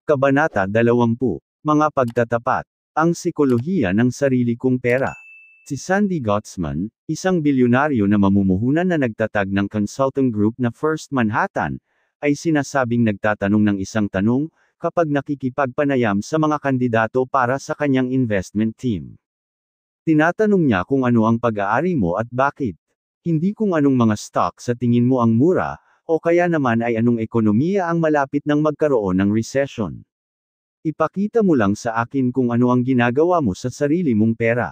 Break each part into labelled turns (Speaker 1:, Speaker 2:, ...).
Speaker 1: Kabanata 20. Mga pagtatapat. Ang sikolohiya ng sarili kong pera. Si Sandy Gottsman, isang bilyonaryo na mamumuhunan na nagtatag ng consulting group na First Manhattan, ay sinasabing nagtatanong ng isang tanong, kapag nakikipagpanayam sa mga kandidato para sa kanyang investment team. Tinatanong niya kung ano ang pag-aari mo at bakit. Hindi kung anong mga stock sa tingin mo ang mura, o kaya naman ay anong ekonomiya ang malapit ng magkaroon ng recession. Ipakita mo lang sa akin kung ano ang ginagawa mo sa sarili mong pera.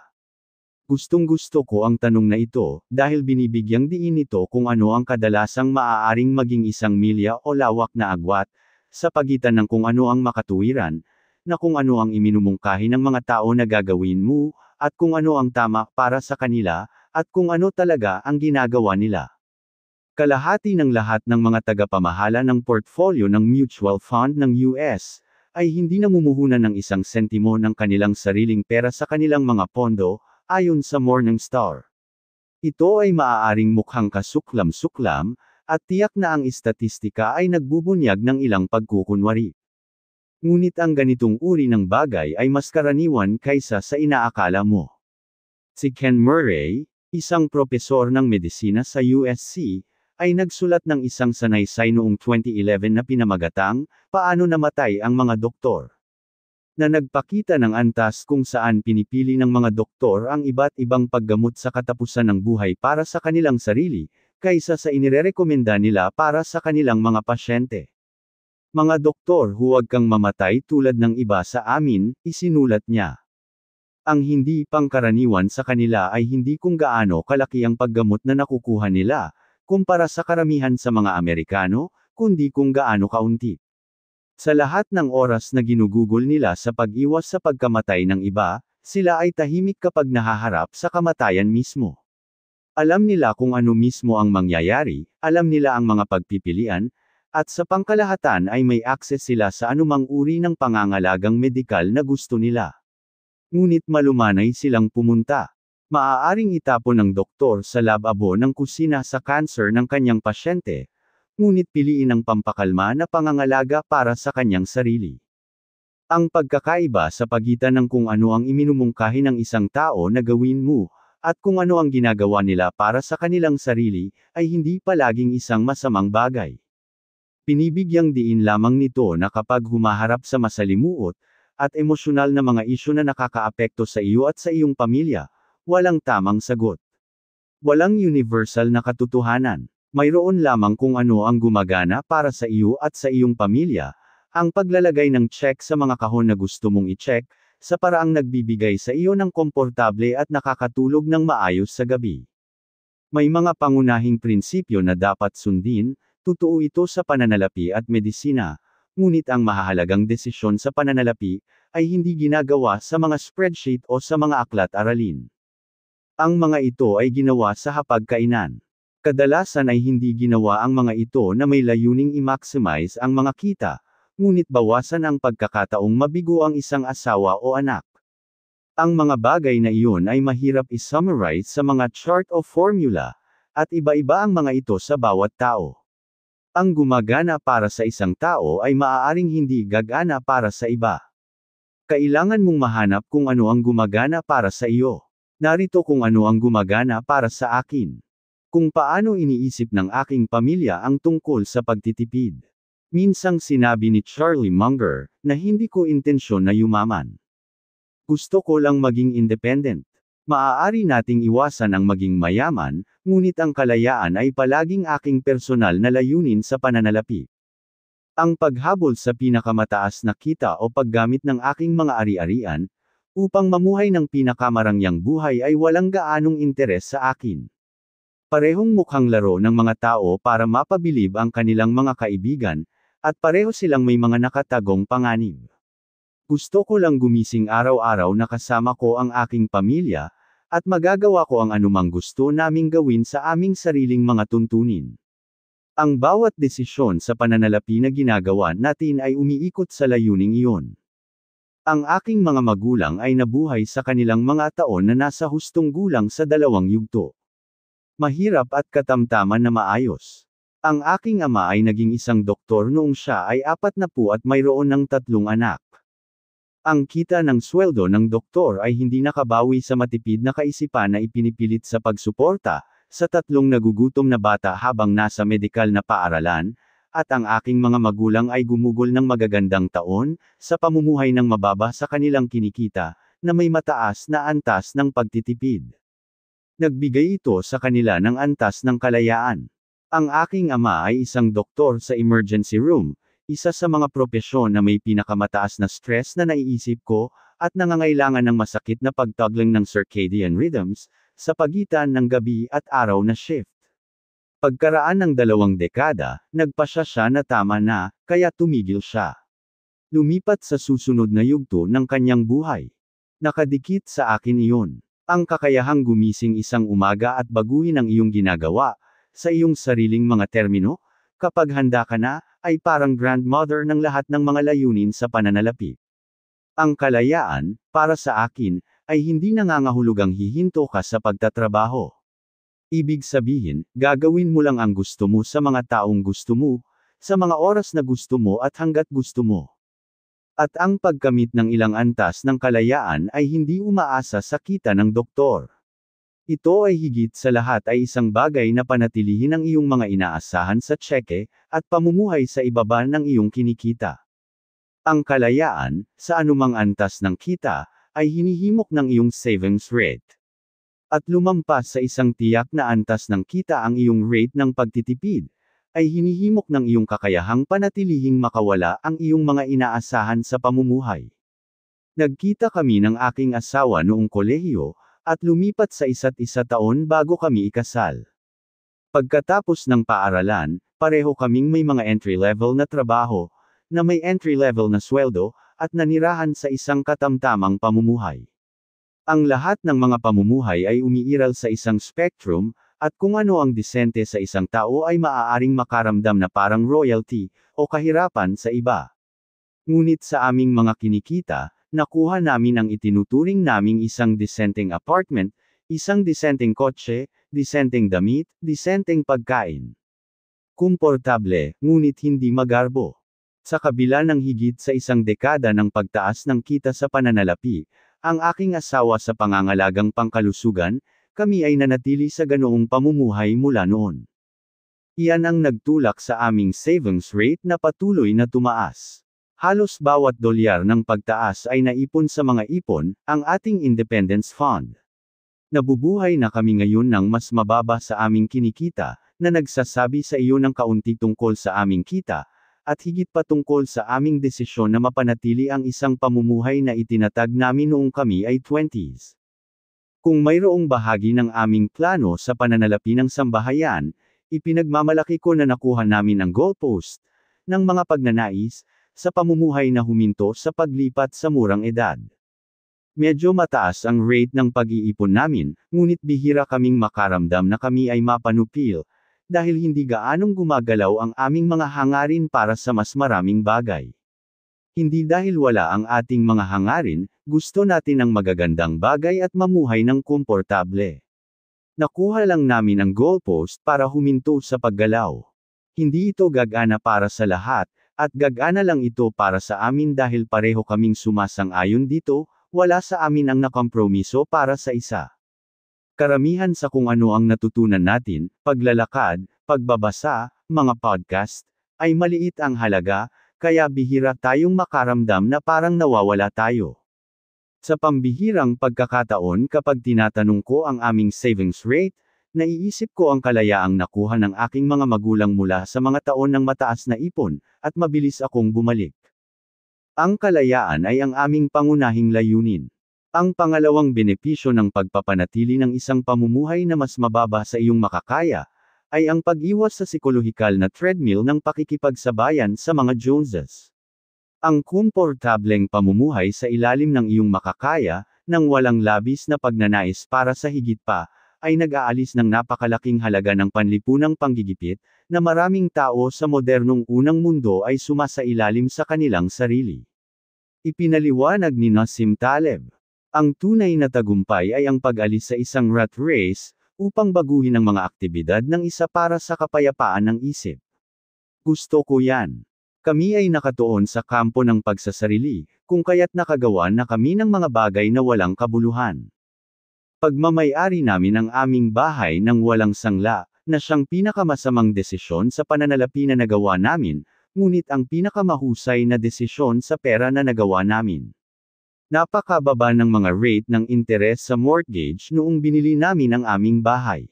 Speaker 1: Gustong-gusto ko ang tanong na ito, dahil binibigyang diin ito kung ano ang kadalasang maaaring maging isang milya o lawak na agwat, sa pagitan ng kung ano ang makatuwiran, na kung ano ang iminumungkahi ng mga tao na gagawin mo, at kung ano ang tama para sa kanila, at kung ano talaga ang ginagawa nila. Kalahati ng lahat ng mga tagapamahala ng portfolio ng mutual fund ng US, ay hindi namumuhunan ng isang sentimo ng kanilang sariling pera sa kanilang mga pondo, ayon sa Morningstar. Ito ay maaaring mukhang kasuklam-suklam, at tiyak na ang istatistika ay nagbubunyag ng ilang pagkukunwari. Ngunit ang ganitong uri ng bagay ay mas karaniwan kaysa sa inaakala mo. Si Ken Murray, isang propesor ng medisina sa USC, ay nagsulat ng isang sanaysay noong 2011 na pinamagatang, Paano Namatay ang Mga Doktor, na nagpakita ng antas kung saan pinipili ng mga doktor ang iba't ibang paggamot sa katapusan ng buhay para sa kanilang sarili, kaysa sa inirerekomenda nila para sa kanilang mga pasyente. Mga doktor, huwag kang mamatay tulad ng iba sa amin, isinulat niya. Ang hindi pangkaraniwan sa kanila ay hindi kung gaano kalaki ang paggamot na nakukuha nila, kumpara sa karamihan sa mga Amerikano, kundi kung gaano kaunti. Sa lahat ng oras na ginugugol nila sa pag-iwas sa pagkamatay ng iba, sila ay tahimik kapag nahaharap sa kamatayan mismo. Alam nila kung ano mismo ang mangyayari, alam nila ang mga pagpipilian, at sa pangkalahatan ay may akses sila sa anumang uri ng pangangalagang medikal na gusto nila. Ngunit malumanay silang pumunta. Maaaring itapon ng doktor sa lababo ng kusina sa cancer ng kanyang pasyente, ngunit piliin ang pampakalma na pangangalaga para sa kanyang sarili. Ang pagkakaiba sa pagitan ng kung ano ang iminumungkahi ng isang tao na gawin mo, at kung ano ang ginagawa nila para sa kanilang sarili, ay hindi palaging isang masamang bagay. Pinibigyang diin lamang nito na kapag humaharap sa masalimuot, at emosyonal na mga isyu na nakakaapekto sa iyo at sa iyong pamilya, walang tamang sagot. Walang universal na katotohanan. Mayroon lamang kung ano ang gumagana para sa iyo at sa iyong pamilya, ang paglalagay ng check sa mga kahon na gusto mong i-check, sa paraang nagbibigay sa iyo ng komportable at nakakatulog ng maayos sa gabi. May mga pangunahing prinsipyo na dapat sundin, totoo ito sa pananalapi at medisina, ngunit ang mahahalagang desisyon sa pananalapi, ay hindi ginagawa sa mga spreadsheet o sa mga aklat-aralin. Ang mga ito ay ginawa sa hapagkainan. Kadalasan ay hindi ginawa ang mga ito na may layuning i-maximize ang mga kita, ngunit bawasan ang pagkakataong mabigo ang isang asawa o anak. Ang mga bagay na iyon ay mahirap i-summarize sa mga chart o formula, at iba-iba ang mga ito sa bawat tao. Ang gumagana para sa isang tao ay maaaring hindi gagana para sa iba. Kailangan mong mahanap kung ano ang gumagana para sa iyo. Narito kung ano ang gumagana para sa akin. Kung paano iniisip ng aking pamilya ang tungkol sa pagtitipid. Minsang sinabi ni Charlie Munger, na hindi ko intensyon na yumaman. Gusto ko lang maging independent. Maaari nating iwasan ang maging mayaman, ngunit ang kalayaan ay palaging aking personal na layunin sa pananalapi. Ang paghabol sa pinakamataas na kita o paggamit ng aking mga ari-arian, upang mamuhay ng pinakamarangyang buhay ay walang gaanong interes sa akin. Parehong mukhang laro ng mga tao para mapabilib ang kanilang mga kaibigan, at pareho silang may mga nakatagong panganib. Gusto ko lang gumising araw-araw na kasama ko ang aking pamilya, at magagawa ko ang anumang gusto naming gawin sa aming sariling mga tuntunin. Ang bawat desisyon sa pananalapi na ginagawa natin ay umiikot sa layuning iyon. Ang aking mga magulang ay nabuhay sa kanilang mga taon na nasa hustong gulang sa 2 yugto. Mahirap at katamtaman na maayos. Ang aking ama ay naging isang doktor noong siya ay 40 at mayroon ng 3 anak. Ang kita ng sweldo ng doktor ay hindi nakabawi sa matipid na kaisipan na ipinipilit sa pagsuporta sa 3 nagugutom na bata habang nasa medikal na paaralan, at ang aking mga magulang ay gumugol ng magagandang taon sa pamumuhay ng mababa sa kanilang kinikita na may mataas na antas ng pagtitipid. Nagbigay ito sa kanila ng antas ng kalayaan. Ang aking ama ay isang doktor sa emergency room, isa sa mga propesyon na may pinakamataas na stress na naiisip ko, at nangangailangan ng masakit na pagtugling ng circadian rhythms, sa pagitan ng gabi at araw na shift. Pagkaraan ng 2 dekada, nagpasya siya na tama na, kaya tumigil siya. Lumipat sa susunod na yugto ng kanyang buhay. Nakadikit sa akin iyon. Ang kakayahang gumising isang umaga at baguhin ang iyong ginagawa, sa iyong sariling mga termino, kapag handa ka na, ay parang grandmother ng lahat ng mga layunin sa pananalapi. Ang kalayaan, para sa akin, ay hindi nangangahulugang hihinto ka sa pagtatrabaho. Ibig sabihin, gagawin mo lang ang gusto mo sa mga taong gusto mo, sa mga oras na gusto mo at hanggat gusto mo. At ang pagkamit ng ilang antas ng kalayaan ay hindi umaasa sa kita ng doktor. Ito ay higit sa lahat ay isang bagay na panatilihin ang iyong mga inaasahan sa tseke, at pamumuhay sa ibaba ng iyong kinikita. Ang kalayaan, sa anumang antas ng kita, ay hinihimok ng iyong savings rate. At lumampas sa isang tiyak na antas ng kita ang iyong rate ng pagtitipid, ay hinihimok ng iyong kakayahang panatilihing makawala ang iyong mga inaasahan sa pamumuhay. Nagkita kami ng aking asawa noong kolehiyo, at lumipat sa isa't isa taon bago kami ikasal. Pagkatapos ng paaralan, pareho kaming may mga entry-level na trabaho, na may entry-level na sweldo, at nanirahan sa isang katamtamang pamumuhay. Ang lahat ng mga pamumuhay ay umiiral sa isang spectrum, at kung ano ang disente sa isang tao ay maaaring makaramdam na parang royalty, o kahirapan sa iba. Ngunit sa aming mga kinikita, nakuha namin ang itinuturing naming isang disenteng apartment, isang disenteng kotse, disenteng damit, disenteng pagkain. Komportable, ngunit hindi magarbo. Sa kabila ng higit sa isang dekada ng pagtaas ng kita sa pananalapi, ang aking asawa sa pangangalagang pangkalusugan, kami ay nanatili sa ganoong pamumuhay mula noon. Iyan ang nagtulak sa aming savings rate na patuloy na tumaas. Halos bawat dolyar ng pagtaas ay naipon sa mga ipon, ang ating Independence Fund. Nabubuhay na kami ngayon ng mas mababa sa aming kinikita, na nagsasabi sa iyo ng kaunti tungkol sa aming kita, at higit pa tungkol sa aming desisyon na mapanatili ang isang pamumuhay na itinatag namin noong kami ay 20s. Kung mayroong bahagi ng aming plano sa pananalapi ng sambahayan, ipinagmamalaki ko na nakuha namin ang goalpost ng mga pagnanais, sa pamumuhay na huminto sa paglipat sa murang edad. Medyo mataas ang rate ng pag-iipon namin, ngunit bihira kaming makaramdam na kami ay mapanupil, dahil hindi gaanong gumagalaw ang aming mga hangarin para sa mas maraming bagay. Hindi dahil wala ang ating mga hangarin, gusto natin ang magagandang bagay at mamuhay ng komportable. Nakuha lang namin ang goalpost para huminto sa paggalaw. Hindi ito gagana para sa lahat, at gagana lang ito para sa amin dahil pareho kaming sumasang-ayon dito, wala sa amin ang nakompromiso para sa isa. Karamihan sa kung ano ang natutunan natin, paglalakad, pagbabasa, mga podcast, ay maliit ang halaga, kaya bihira tayong makaramdam na parang nawawala tayo. Sa pambihirang pagkakataon kapag tinatanong ko ang aming savings rate, naiisip ko ang kalayaang nakuha ng aking mga magulang mula sa mga taon ng mataas na ipon, at mabilis akong bumalik. Ang kalayaan ay ang aming pangunahing layunin. Ang pangalawang benepisyo ng pagpapanatili ng isang pamumuhay na mas mababa sa iyong makakaya, ay ang pag-iwas sa psikolohikal na treadmill ng pakikipagsabayan sa mga Joneses. Ang komportableng pamumuhay sa ilalim ng iyong makakaya, nang walang labis na pagnanais para sa higit pa, ay nag-aalis ng napakalaking halaga ng panlipunang panggigipit, na maraming tao sa modernong unang mundo ay sumasailalim sa kanilang sarili. Ipinaliwanag ni Nassim Taleb. Ang tunay na tagumpay ay ang pag-alis sa isang rat race, upang baguhin ang mga aktibidad ng isa para sa kapayapaan ng isip. Gusto ko yan. Kami ay nakatuon sa kampo ng pagsasarili, kung kaya't nakagawa na kami ng mga bagay na walang kabuluhan. Pagmamay-ari namin ang aming bahay ng walang sangla, na siyang pinakamasamang desisyon sa pananalapi na nagawa namin, ngunit ang pinakamahusay na desisyon sa pera na nagawa namin. Napakababa ng mga rate ng interes sa mortgage noong binili namin ang aming bahay.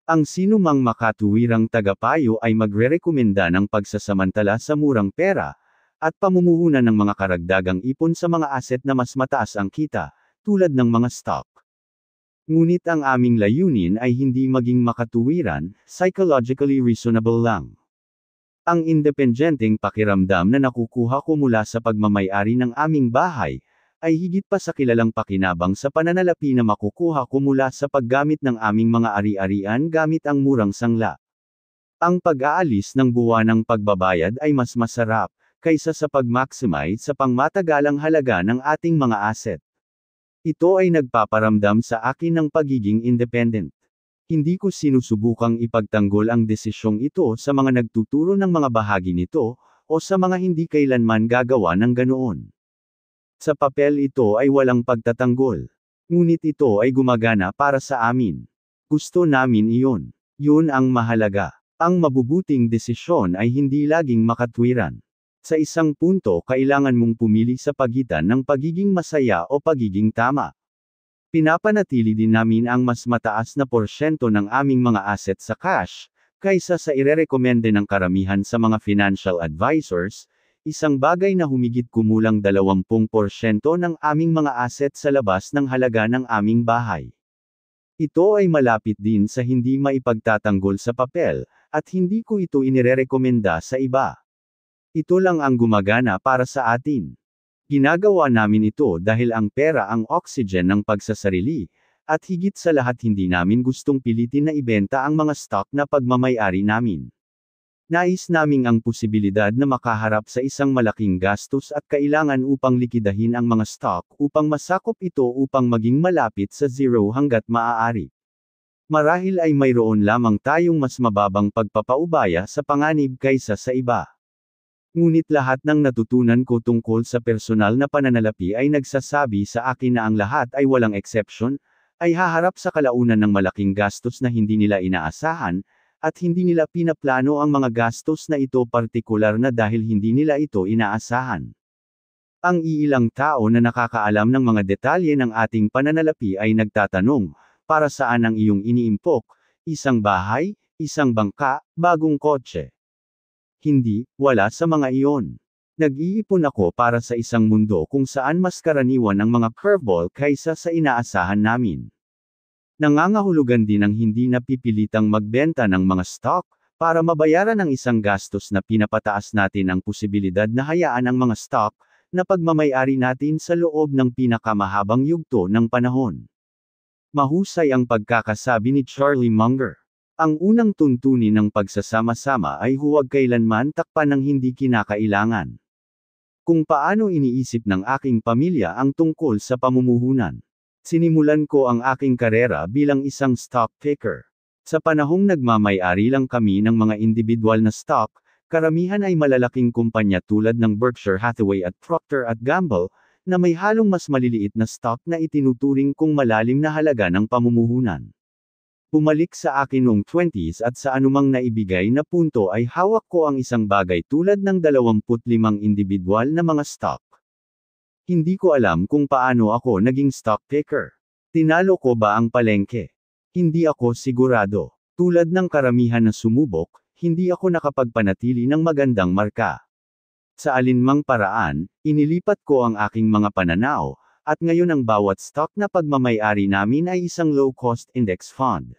Speaker 1: Ang sinumang makatuwirang tagapayo ay magrerekomenda ng pagsasamantala sa murang pera, at pamumuhunan ng mga karagdagang ipon sa mga asset na mas mataas ang kita, tulad ng mga stock. Ngunit ang aming layunin ay hindi maging makatuwiran, psychologically reasonable lang. Ang independenteng pakiramdam na nakukuha ko mula sa pagmamay-ari ng aming bahay, ay higit pa sa kilalang pakinabang sa pananalapi na makukuha ko mula sa paggamit ng aming mga ari-arian gamit ang murang sangla. Ang pag-aalis ng buwanang pagbabayad ay mas masarap, kaysa sa pag-maximize sa pangmatagalang halaga ng ating mga asset. Ito ay nagpaparamdam sa akin ng pagiging independent. Hindi ko sinusubukang ipagtanggol ang desisyong ito sa mga nagtuturo ng mga bahagi nito, o sa mga hindi kailanman gagawa ng ganoon. Sa papel ito ay walang pagtatanggol. Ngunit ito ay gumagana para sa amin. Gusto namin iyon. Yun ang mahalaga. Ang mabubuting desisyon ay hindi laging makatwiran. Sa isang punto kailangan mong pumili sa pagitan ng pagiging masaya o pagiging tama. Pinapanatili din namin ang mas mataas na porsyento ng aming mga asset sa cash, kaysa sa irerekomende ng karamihan sa mga financial advisors, isang bagay na humigit kumulang 20% ng aming mga asset sa labas ng halaga ng aming bahay. Ito ay malapit din sa hindi maipagtatanggol sa papel, at hindi ko ito inirerekomenda sa iba. Ito lang ang gumagana para sa atin. Ginagawa namin ito dahil ang pera ang oxygen ng pagsasarili, at higit sa lahat hindi namin gustong pilitin na ibenta ang mga stock na pagmamay-ari namin. Nais naming ang posibilidad na makaharap sa isang malaking gastos at kailangan upang likidahin ang mga stock upang masakop ito upang maging malapit sa zero hanggat maaari. Marahil ay mayroon lamang tayong mas mababang pagpapaubaya sa panganib kaysa sa iba. Ngunit lahat ng natutunan ko tungkol sa personal na pananalapi ay nagsasabi sa akin na ang lahat ay walang exception, ay haharap sa kalaunan ng malaking gastos na hindi nila inaasahan, at hindi nila pinaplano ang mga gastos na ito partikular na dahil hindi nila ito inaasahan. Ang iilang tao na nakakaalam ng mga detalye ng ating pananalapi ay nagtatanong, para saan ang iyong iniimpok? Isang bahay, isang bangka, bagong kotse? Hindi, wala sa mga iyon. Nag-iipon ako para sa isang mundo kung saan mas karaniwan ang mga curveball kaysa sa inaasahan namin. Nangangahulugan din ang hindi napipilitang magbenta ng mga stock, para mabayaran ang isang gastos na pinapataas natin ang posibilidad na hayaan ang mga stock, na pagmamay-ari natin sa loob ng pinakamahabang yugto ng panahon. Mahusay ang pagkakasabi ni Charlie Munger. Ang unang tuntunin ng pagsasama-sama ay huwag kailanman takpan ng hindi kinakailangan. Kung paano iniisip ng aking pamilya ang tungkol sa pamumuhunan. Sinimulan ko ang aking karera bilang isang stock picker. Sa panahong nagmamay-ari lang kami ng mga individual na stock, karamihan ay malalaking kumpanya tulad ng Berkshire Hathaway at Procter & Gamble, na may halong mas maliliit na stock na itinuturing kong malalim na halaga ng pamumuhunan. Bumalik sa akin noong 20s at sa anumang naibigay na punto ay hawak ko ang isang bagay tulad ng 25 individual na mga stock. Hindi ko alam kung paano ako naging stock picker. Tinalo ko ba ang palengke? Hindi ako sigurado. Tulad ng karamihan na sumubok, hindi ako nakapagpanatili ng magandang marka. Sa alinmang paraan, inilipat ko ang aking mga pananaw, at ngayon ang bawat stock na pagmamay-ari namin ay isang low-cost index fund.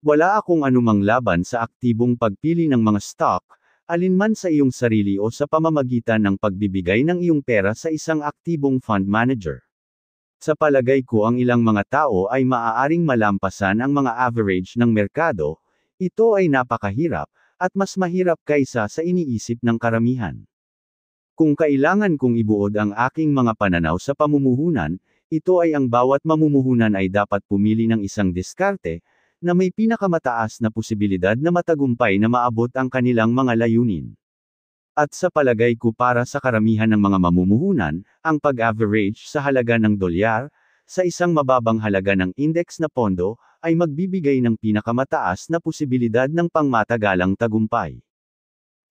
Speaker 1: Wala akong anumang laban sa aktibong pagpili ng mga stock, alinman sa iyong sarili o sa pamamagitan ng pagbibigay ng iyong pera sa isang aktibong fund manager. Sa palagay ko ang ilang mga tao ay maaaring malampasan ang mga average ng merkado, ito ay napakahirap, at mas mahirap kaysa sa iniisip ng karamihan. Kung kailangan kong ibuod ang aking mga pananaw sa pamumuhunan, ito ay ang bawat mamumuhunan ay dapat pumili ng isang diskarte, na may pinakamataas na posibilidad na matagumpay na maabot ang kanilang mga layunin. At sa palagay ko para sa karamihan ng mga mamumuhunan, ang pag-average sa halaga ng dolyar, sa isang mababang halaga ng index na pondo, ay magbibigay ng pinakamataas na posibilidad ng pangmatagalang tagumpay.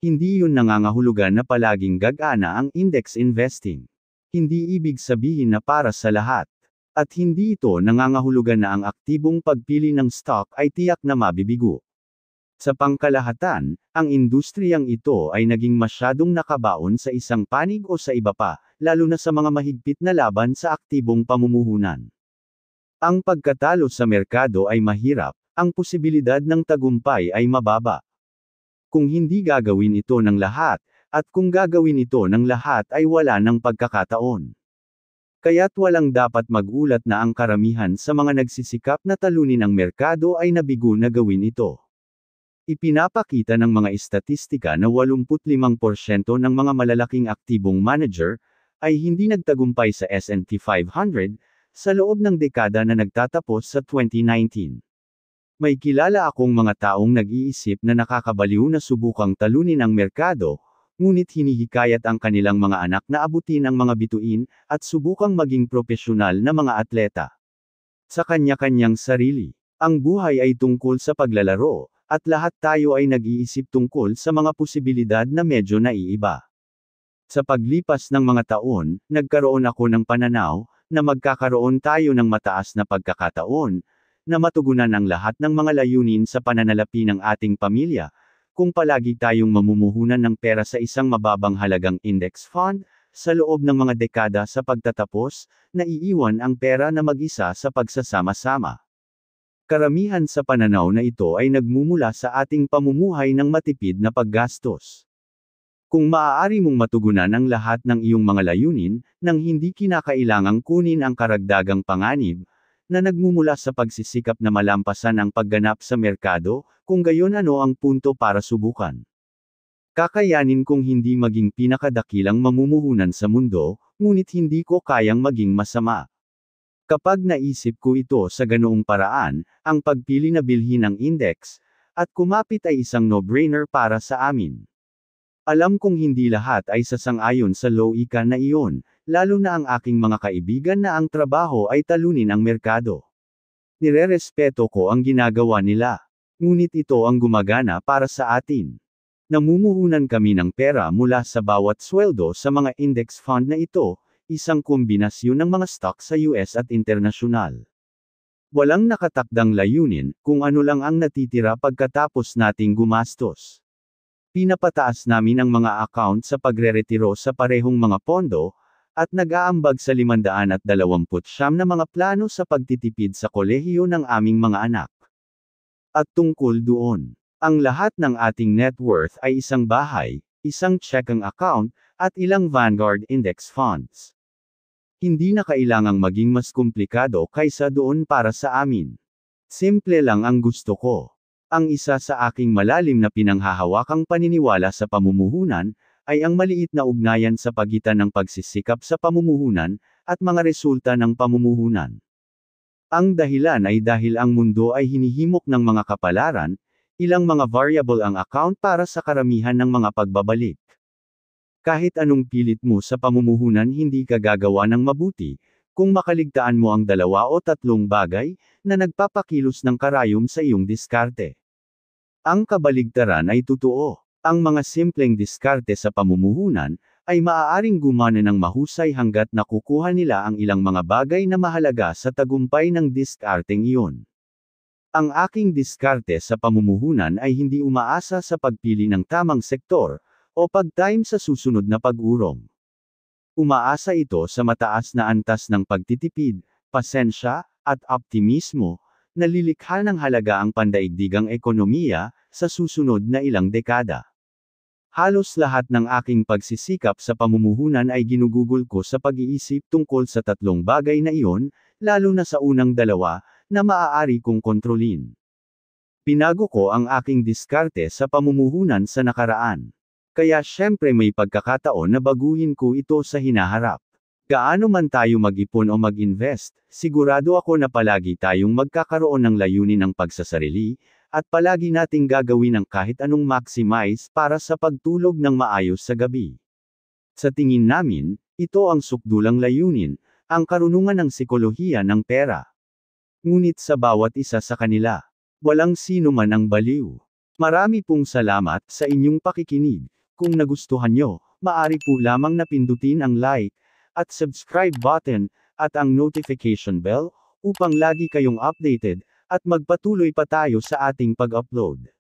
Speaker 1: Hindi yun nangangahulugan na palaging gagana ang index investing. Hindi ibig sabihin na para sa lahat. At hindi ito nangangahulugan na ang aktibong pagpili ng stock ay tiyak na mabibigo. Sa pangkalahatan, ang industriyang ito ay naging masyadong nakabaon sa isang panig o sa iba pa, lalo na sa mga mahigpit na laban sa aktibong pamumuhunan. Ang pagkatalo sa merkado ay mahirap, ang posibilidad ng tagumpay ay mababa. Kung hindi gagawin ito ng lahat, at kung gagawin ito ng lahat ay wala ng pagkakataon. Kaya't walang dapat magulat na ang karamihan sa mga nagsisikap na talunin ang merkado ay nabigo na gawin ito. Ipinapakita ng mga istatistika na 85% ng mga malalaking aktibong manager ay hindi nagtagumpay sa S&P 500 sa loob ng dekada na nagtatapos sa 2019. May kilala akong mga taong nag-iisip na nakakabaliw na subukang talunin ang merkado, ngunit hinihikayat ang kanilang mga anak na abutin ang mga bituin, at subukang maging propesyonal na mga atleta. Sa kanya-kanyang sarili, ang buhay ay tungkol sa paglalaro, at lahat tayo ay nag-iisip tungkol sa mga posibilidad na medyo naiiba. Sa paglipas ng mga taon, nagkaroon ako ng pananaw, na magkakaroon tayo ng mataas na pagkakataon, na matugunan ang lahat ng mga layunin sa pananalapi ng ating pamilya, kung palagi tayong mamumuhunan ng pera sa isang mababang halagang index fund, sa loob ng mga dekada sa pagtatapos, naiiwan ang pera na mag-isa sa pagsasama-sama. Karamihan sa pananaw na ito ay nagmumula sa ating pamumuhay ng matipid na paggastos. Kung maaari mong matugunan ang lahat ng iyong mga layunin, nang hindi kinakailangang kunin ang karagdagang panganib, na nagmumula sa pagsisikap na malampasan ang pagganap sa merkado, kung gayon ano ang punto para subukan. Kakayanin kong hindi maging pinakadakilang mamumuhunan sa mundo, ngunit hindi ko kayang maging masama. Kapag naisip ko ito sa ganoong paraan, ang pagpili na bilhin ng index, at kumapit ay isang no-brainer para sa amin. Alam kong hindi lahat ay sasang-ayon sa loika na iyon, lalo na ang aking mga kaibigan na ang trabaho ay talunin ang merkado. Nirerespeto ko ang ginagawa nila. Ngunit ito ang gumagana para sa atin. Namumuhunan kami ng pera mula sa bawat sweldo sa mga index fund na ito, isang kombinasyon ng mga stock sa US at internasyonal. Walang nakatakdang layunin, kung ano lang ang natitira pagkatapos nating gumastos. Pinapataas namin ang mga account sa pagreretiro sa parehong mga pondo, at nag-aambag sa 529 na mga plano sa pagtitipid sa kolehiyo ng aming mga anak. At tungkol doon, ang lahat ng ating net worth ay isang bahay, isang checking account, at ilang Vanguard Index Funds. Hindi na kailangang maging mas komplikado kaysa doon para sa amin. Simple lang ang gusto ko. Ang isa sa aking malalim na pinanghahawakang paniniwala sa pamumuhunan, ay ang maliit na ugnayan sa pagitan ng pagsisikap sa pamumuhunan, at mga resulta ng pamumuhunan. Ang dahilan ay dahil ang mundo ay hinihimok ng mga kapalaran, ilang mga variable ang account para sa karamihan ng mga pagbabalik. Kahit anong pilit mo sa pamumuhunan hindi ka gagawa ng mabuti, kung makaligtaan mo ang 2 o 3 bagay, na nagpapakilos ng karayom sa iyong diskarte. Ang kabaligtaran ay totoo. Ang mga simpleng diskarte sa pamumuhunan, ay maaaring gumana ng mahusay hanggat nakukuha nila ang ilang mga bagay na mahalaga sa tagumpay ng diskarteng iyon. Ang aking diskarte sa pamumuhunan ay hindi umaasa sa pagpili ng tamang sektor, o pag-time sa susunod na pag-urong. Umaasa ito sa mataas na antas ng pagtitipid, pasensya, at optimismo, na lilikha ng halaga ang pandaigdigang ekonomiya, sa susunod na ilang dekada. Halos lahat ng aking pagsisikap sa pamumuhunan ay ginugugol ko sa pag-iisip tungkol sa 3 bagay na iyon, lalo na sa unang 2, na maaari kong kontrolin. Pinago ko ang aking diskarte sa pamumuhunan sa nakaraan. Kaya syempre may pagkakataon na baguhin ko ito sa hinaharap. Gaano man tayo mag-ipon o mag-invest, sigurado ako na palagi tayong magkakaroon ng layunin ng pagsasarili, at palagi nating gagawin ang kahit anong maximize para sa pagtulog ng maayos sa gabi. Sa tingin namin, ito ang sukdulang layunin, ang karunungan ng sikolohiya ng pera. Ngunit sa bawat isa sa kanila, walang sino man ang baliw. Marami pong salamat sa inyong pakikinig. Kung nagustuhan nyo, maaari po lamang na pindutin ang like, at subscribe button, at ang notification bell, upang lagi kayong updated, at magpatuloy pa tayo sa ating pag-upload.